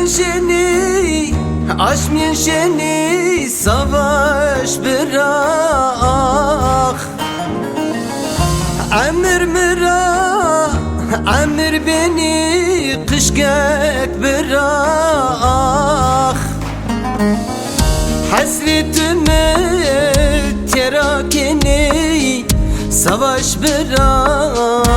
menşeni, aşk menşeni, savaş bırak. Emir mira, emir beni kışkek bırak. Hasretime terakeni, savaş bırak.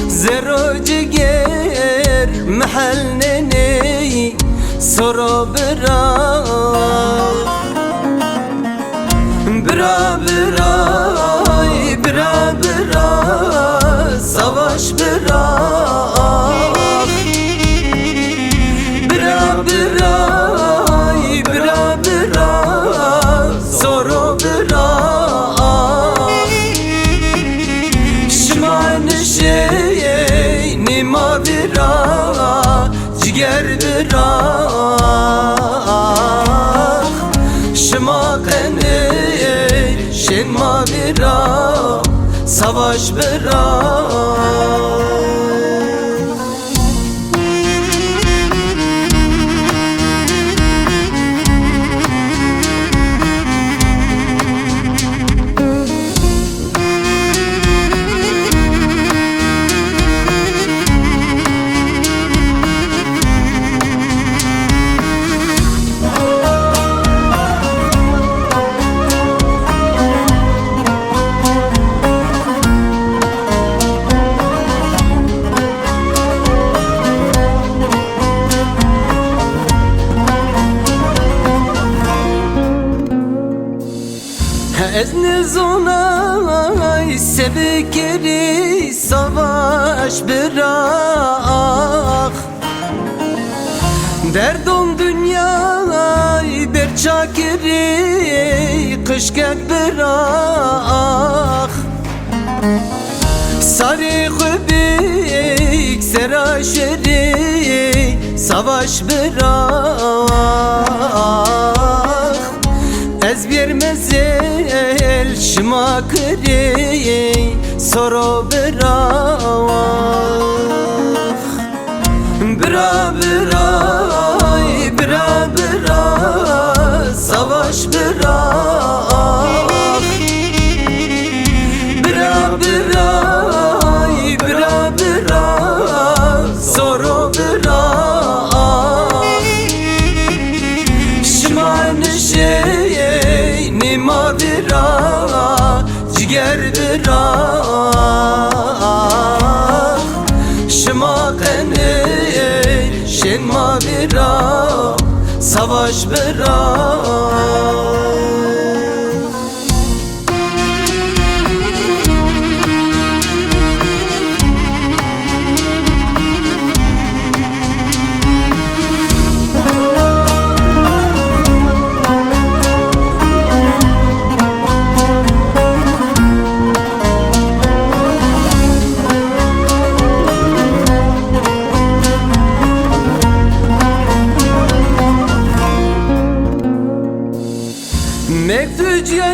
Zero ciger mahalleni, soru bırak. Bıra bıra, bıra bıra, savaş bırak. Bıra bıra, bıra bıra, soru bırak. Şımane şey nima bıra, ciger bırak. Şıma kenir, şemma bıra, savaş bırak. Ezne zonay sebekeri, savaş bırak. Derdon dünyay berçakeri, kışkek bırak. Sarı kubik seraşeri, savaş bırak. Ez vermezel şımakri, soru bırak. Bıra bıra, bıra bıra, savaş bırak. Bıra bıra, bıra bıra, soru bırak. Şımane şey nima bıra, ciger bırak. Şıma kenir, şemma bıra, savaş bırak.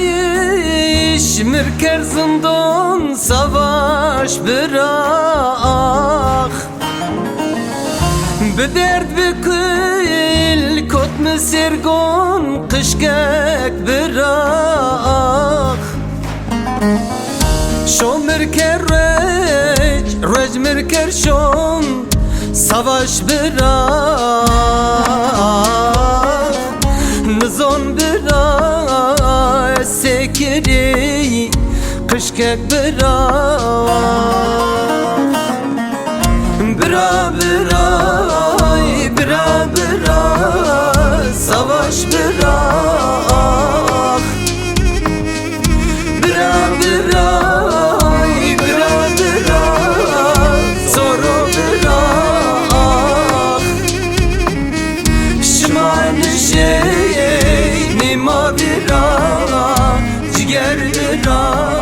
Mektucayış mürker zindan, savaş bırak. Bir dert bükül kotmu sergon, kışkek bırak. Şon mürker rej mürker şon, savaş bırak. Nizon bırak, sekeri, kışkek bırak. Bıra bıra, bıra bıra, savaş bırak. Bıra bıra, bıra bıra, soru bırak. Şımane şey nima bıra, ciger bırak.